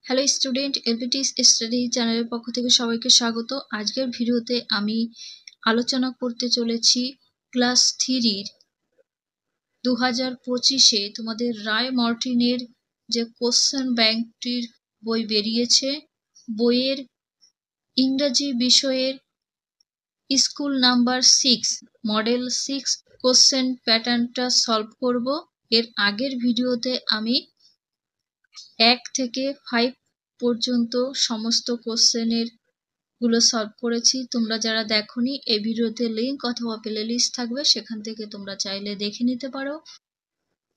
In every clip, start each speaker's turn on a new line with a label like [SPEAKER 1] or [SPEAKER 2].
[SPEAKER 1] Hello student, এলপিটিস study চ্যানেলের পক্ষ থেকে সবাইকে স্বাগত। আজকের ভিডিওতে আমি আলোচনা করতে চলেছি ক্লাস 3-র 2025-এ তোমাদের রায় মার্টিনের যে কোশ্চেন ব্যাংকটির বই বেরিয়েছে, বইয়ের ইংরাজি বিষয়ের স্কুল নাম্বার 6 মডেল 6 কোশ্চেন প্যাটার্নটা সলভ করব। এর আগের ভিডিওতে আমি 1 থেকে 5 পর্যন্ত সমস্ত কোশ্চেনের গুলো সলভ করেছি। তোমরা যারা দেখোনি, এই ভিডিওতে লিংক অথবা প্লে লিস্ট থাকবে, সেখান থেকে তোমরা চাইলে দেখে নিতে পারো।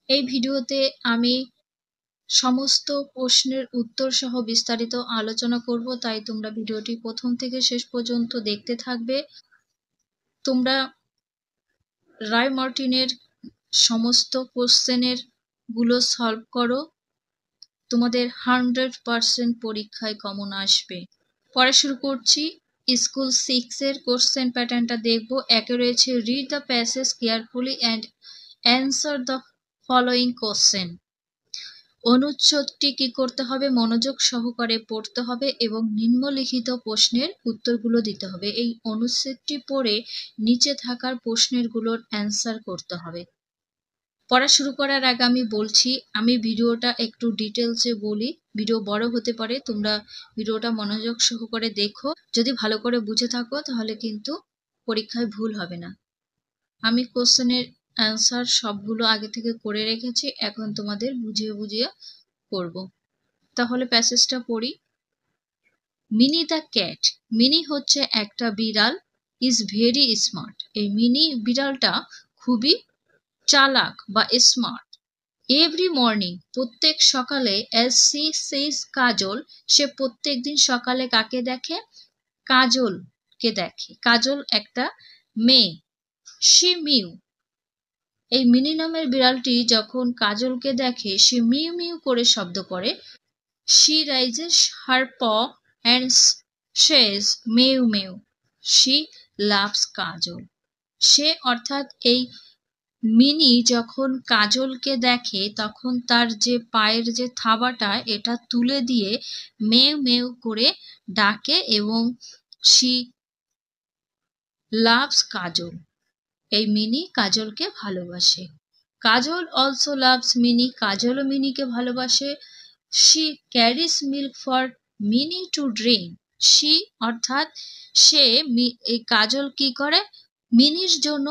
[SPEAKER 1] এই ভিডিওতে আমি সমস্ত প্রশ্নের উত্তর সহ বিস্তারিত আলোচনা করব, তাই তোমরা ভিডিওটি প্রথম থেকে শেষ পর্যন্ত দেখতে থাকবে। তোমরা রায় মার্টিনের সমস্ত কোশ্চেনের গুলো সলভ করো, তোমাদের 100% পরীক্ষায় কমন আসবে। পড়া শুরু করছি। স্কুল 6-এর কোশ্চেন প্যাটার্নটা দেখব। একে রয়েছে read the passage carefully and answer the following question. অনুচ্ছেদটি কি করতে হবে? মনোযোগ সহকারে পড়তে হবে এবং নিম্নলিখিত প্রশ্নের উত্তরগুলো দিতে হবে। এই অনুচ্ছেদটি পড়ে নিচে থাকার প্রশ্নেরগুলোর অ্যান্সার করতে হবে। পড়া শুরু করার আগে আমি বলছি, আমি ভিডিওটা একটু ডিটেলসে বলি, ভিডিও বড় হতে পারে, তোমরা ভিডিওটা মনোযোগ সহকারে দেখো। যদি ভালো করে বুঝে থাকো তাহলে কিন্তু পরীক্ষায় ভুল হবে না। আমি কোশ্চেনের অ্যান্সার সবগুলো আগে থেকে করে রেখেছি, এখন তোমাদের বুঝিয়ে বুঝিয়ে করব। তাহলে প্যাসেজটা পড়ি। Mini the cat. মিনি হচ্ছে একটা বিড়াল, ইজ ভেরি স্মার্ট। এই মিনি বিড়ালটা খুবই চালাক বা স্মার্ট। এভরি মর্নিং, প্রত্যেক সকালে, অ্যাজ সি সিজ কাজল, সে প্রত্যেক দিন সকালে কাকে দেখে? কাজলকে দেখে। কাজল একটা মেয়ে। সি মিউ, এই মিনি নামের বিড়ালটি যখন কাজলকে দেখে সে মিউ মিউ করে শব্দ করে। শি রাইজেস হার প অ্যান্ড সেজ মেউ মেউ, শি লাভস কাজল। সে অর্থাৎ এই মিনি যখন কাজলকে দেখে তখন তার যে পায়ের যে থাবাটা এটা তুলে দিয়ে মেউ মেউ করে ডাকে এবং শি লাভস কাজল, এই মিনি কাজলকে ভালোবাসে। কাজল অলসো লাভস মিনি, কাজলও মিনিকে ভালোবাসে। She ক্যারিস milk for mini to drink. She অর্থাৎ সে, এই কাজল কি করে? মিনির জন্য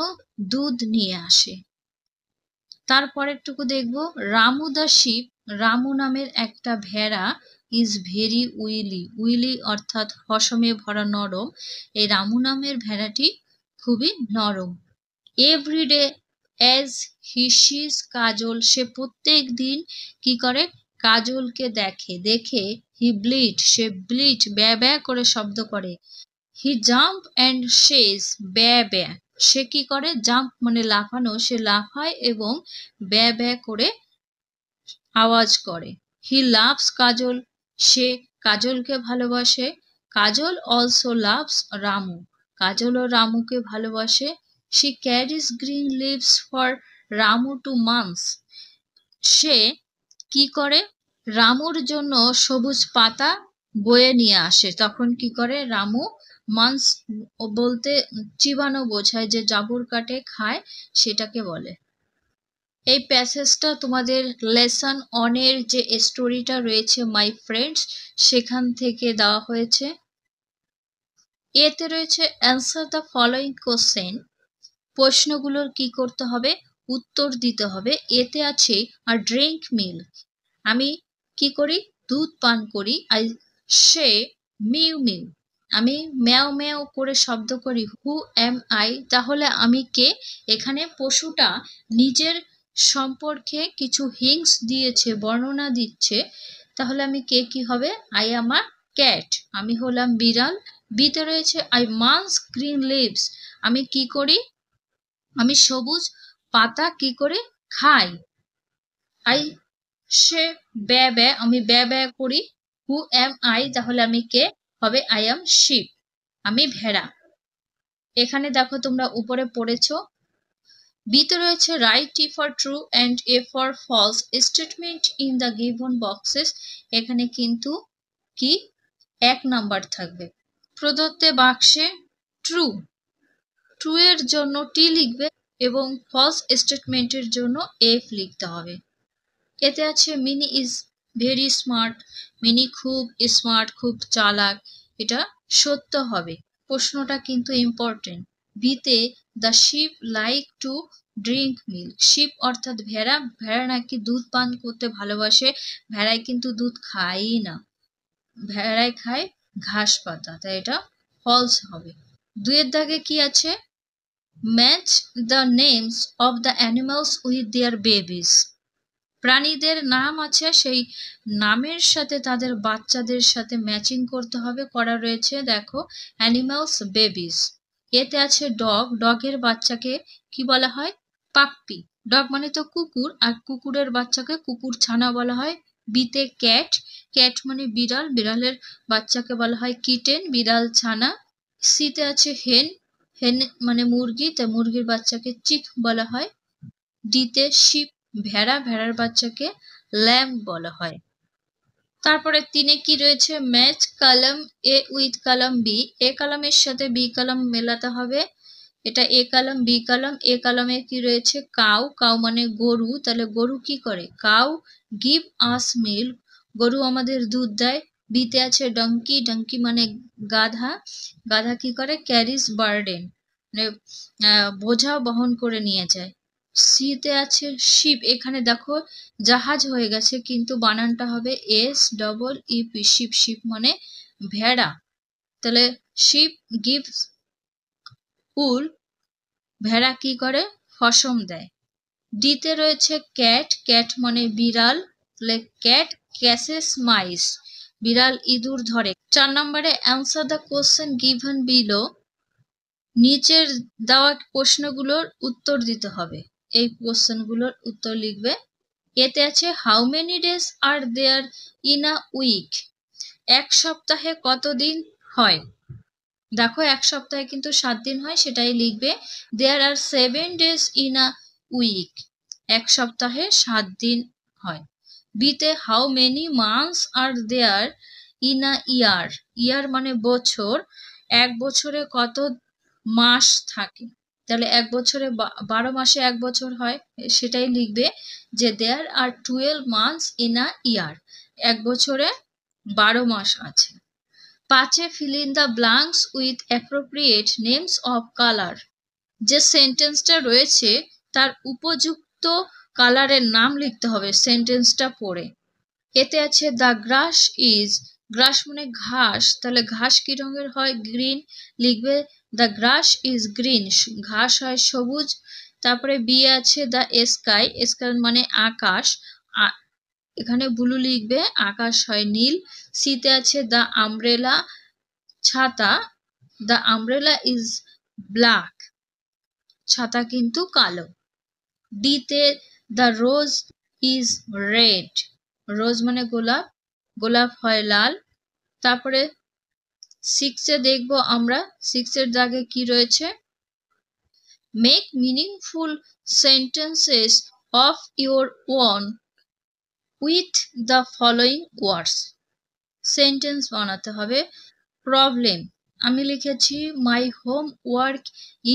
[SPEAKER 1] দুধ নিয়ে আসে। তারপরেরটুকু দেখব। রামু দ্য শিপ, রামু নামের একটা ভেড়া, ইজ ভেরি উইলি। উইলি অর্থাৎ পশমে ভরা নরম। এই রামু নামের ভেড়াটি খুবই নরম। এভরিডে অ্যাজ হি সিজ কাজল, সে প্রত্যেক দিন কি করে? কাজলকে দেখে। দেখে হি ব্লিট, সে ব্লিট ব্যা ব্যা করে শব্দ করে। হি জাম্প অ্যান্ড সেজ ব্যা ব্যা, সে কি করে? জাম্প মানে লাফানো, সে লাফায় এবং ব্যা ব্যা করে আওয়াজ করে। হি লাভস কাজল, সে কাজলকে ভালোবাসে। কাজল অলসো লাভস রামু, কাজলও রামুকে ভালোবাসে। She carries green leaves for Ramu two months, সে কি করে? রামুর জন্য সবুজ পাতা বয়ে নিয়ে আসে। তখন কি করে? রামু মান্স বলতে চিবানো বোঝায়, যে জাবর কাটে খায় সেটাকে বলে। এই প্যাসেজটা তোমাদের লেসন 1-এর যে স্টোরিটা রয়েছে মাই ফ্রেন্ডস, সেখান থেকে দেওয়া হয়েছে। এতে রয়েছে অ্যান্সার দ্য ফলোয়িং কোশ্চেন, প্রশ্নগুলোর কি করতে হবে? উত্তর দিতে হবে। এতে আছে আর ড্রিঙ্ক মিল্ক, আমি কি করি? দুধ পান করি। আই সে মিউ মিউ, আমি ম্যাও ম্যাও করে শব্দ করি। হু এম আই, তাহলে আমি কে? এখানে পশুটা নিজের সম্পর্কে কিছু হিংস দিয়েছে, বর্ণনা দিচ্ছে। তাহলে আমি কে কি হবে? আই এম আ ক্যাট, আমি হলাম বিড়াল। বিতে রয়েছে আই মান্স গ্রিন লিভস, আমি কি করি? আমি সবুজ পাতা কি করে খাই। আই সে ব্যা ব্যা, আমি ব্যা ব্যা করি। হু এম আই, তাহলে আমি কে হবে? আই এম শিপ, আমি ভেড়া। এখানে দেখো তোমরা উপরে পড়েছো। বিতে রয়েছে right T for true and A for false statement in the given boxes. এখানে কিন্তু কি 1 নাম্বার থাকবে। প্রদত্ত বাক্সে ট্রু ট্রু এর জন্য টি লিখবে এবং ফলস স্টেটমেন্টের জন্য এফ লিখতে হবে। এতে আছে Mini is very smart, Mini খুব স্মার্ট, খুব চালাক, এটা সত্য হবে। প্রশ্নটা কিন্তু ইম্পর্টেন্ট। বিতে the sheep like to drink milk, sheep অর্থাৎ ভেড়া, ভেড়া নাকি দুধ পান করতে ভালোবাসে, ভেড়ায় কিন্তু দুধ খায়ই না, ভেড়ায় খায় ঘাস পাতা, তাই এটা ফলস হবে। 2 এর দাগে কি আছে, match the names of the animals with their babies, প্রাণীদের নাম আছে, সেই নামের সাথে তাদের বাচ্চাদের সাথে ম্যাচিং করতে হবে, করা রয়েছে দেখো অ্যানিমালস বেবিস। এতে আছে ডগ, ডগের বাচ্চাকে কি বলা হয়, পাপ্পি, ডগ মানে তো কুকুর, আর কুকুরের বাচ্চাকে কুকুর ছানা বলা হয়। বিতে ক্যাট, ক্যাট মানে বিড়াল, বিড়ালের বাচ্চাকে বলা হয় কিটেন, বিড়াল ছানা। সিতে আছে হেন, হেন মানে মুরগি, তাই মুরগির বাচ্চাকে চিক বলা হয়। ডিতে শিপ, ভেড়া, ভেড়ার বাচ্চাকে ল্যাম্ব বলা হয়। তারপরে 3 কি রয়েছে, match column A with column B, A কলামের সাথে বি কলাম মেলাতে হবে, এটা A column B column. A কলামে কি রয়েছে, কাউ, কাউ মানে গরু, তাহলে গরু কি করে, কাউ গিভ আস মিল্ক, গরু আমাদের দুধ দেয়। বিতে আছে ডঙ্কি, ডঙ্কি মানে গাধা, গাধা কি করে, ক্যারিস বার্ডেন মানে বোঝা বহন করে নিয়ে যায়। সিতে আছে শিপ, এখানে দেখো জাহাজ হয়ে গেছে কিন্তু বানানটা হবে S double E P, sheep, sheep মানে ভেড়া, তাহলে শিপ গিভস উল, ভেড়া কি করে, ফসম দেয়। ডিতে রয়েছে ক্যাট, ক্যাট মানে বিড়াল, তাহলে ক্যাট ক্যাসেস মাইস, বিড়াল ইঁদুর ধরে। 4 নম্বরে answer the question given below, নিচের দেওয়া প্রশ্নগুলোর উত্তর দিতে হবে, এই কোশ্চেনগুলোর উত্তর লিখবে। এতে আছে how many days are there in a week, 1 সপ্তাহে কত দিন হয়, দেখো 1 সপ্তাহে কিন্তু 7 দিন হয়, সেটাই লিখবে। There are 7 days in a week, 1 সপ্তাহে 7 দিন হয়। বিতে how many months are there in a year, year মানে বছর, 1 বছরে কত মাস থাকে, তাহলে 1 বছরে 12 মাসে 1 বছর হয়, সেটাই লিখবে যে দেয়ার আর 12 মান্থস ইন আ ইয়ার, 1 বছরে 12 মাস আছে। 5 fill in the blanks with appropriate names of color, যে সেন্টেন্সটা রয়েছে তার উপযুক্ত কালারের নাম লিখতে হবে সেন্টেন্সটা পড়ে। এতে আছে দ্য গ্রাস ইজ, গ্রাস মানে ঘাস, তাহলে ঘাস কি রঙের হয়, গ্রিন, লিখবে দ্য গ্রাস ইজ গ্রিন, ঘাস হয় সবুজ। তারপরে বি আছে দ্য স্কাই, স্কাই মানে আকাশ, এখানে ব্লু লিখবে, আকাশ হয় নীল। সিতে আছে দ্য আমব্রেলা, ছাতা, দ্য আমব্রেলা ইজ ব্ল্যাক, ছাতা কিন্তু কালো। ডিতে দ্য রোজ ইজ রেড, রোজ মানে গোলাপ, গোলাপ হয় লাল। তারপরে 6 দেখবো আমরা, 6 এর দাগে কি রয়েছে, make meaningful sentences of your own with the following words, sentence বানাতে হবে। প্রবলেম, আমি লিখেছি my home work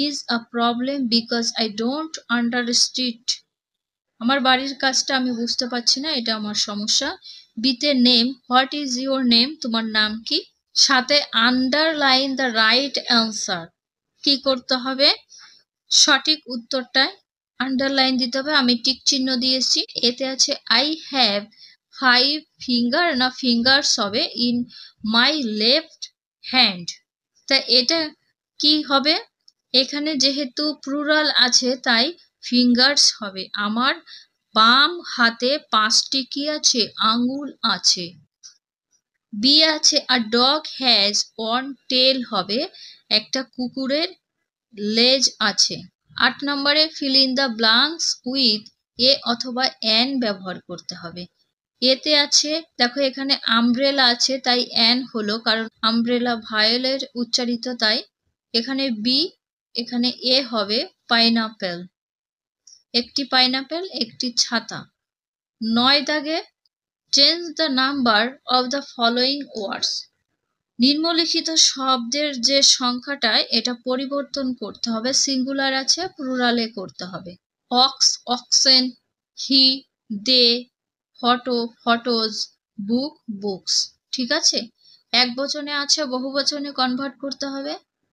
[SPEAKER 1] is a problem because I don't understand, আমার বাড়ির কাজটা আমি বুঝতে পারছি না, এটা আমার সমস্যা। বিতে name, what is your name, তোমার নাম কি। সাথে আন্ডারলাইন দ্য রাইট অ্যান্সার, কি করতে হবে, সঠিক উত্তরটায় আন্ডারলাইন দিতে হবে, আমি টিক চিহ্ন দিয়েছি। এতে আছে আই হ্যাভ 5 ফিঙ্গার, না ফিঙ্গার্স হবে, ইন মাই লেফট হ্যান্ড, তা এটা কি হবে, এখানে যেহেতু প্লুরাল আছে তাই ফিঙ্গার্স হবে, আমার বাম হাতে 5টি কি আছে, আঙ্গুল আছে। বি আছে আ ডগ হ্যাজ 1 টেল হবে, একটা কুকুরের লেজ আছে। 8 নম্বরে fill in the blanks with a অথবা অ্যান ব্যবহার করতে হবে। এতে আছে দেখো এখানে আমব্রেলা আছে তাই অ্যান হলো, কারণ আমব্রেলা ভায়োলের উচ্চারিত তাই। এখানে বি, এখানে এ হবে পাইনাপেল, একটি পাইনাপেল, একটি ছাতা। 9 দাগে change the number of the following words. নিম্নলিখিত শব্দের যে সংখ্যাটা এটা পরিবর্তন করতে হবে, সিঙ্গুলার আছে প্লুরালে করতে হবে। অক্স, অক্সেন, হি, দে, ফটো, ফটোজ, বুক, বুকস। ঠিক আছে, এক বচনে আছে বহু বচনে কনভার্ট করতে হবে।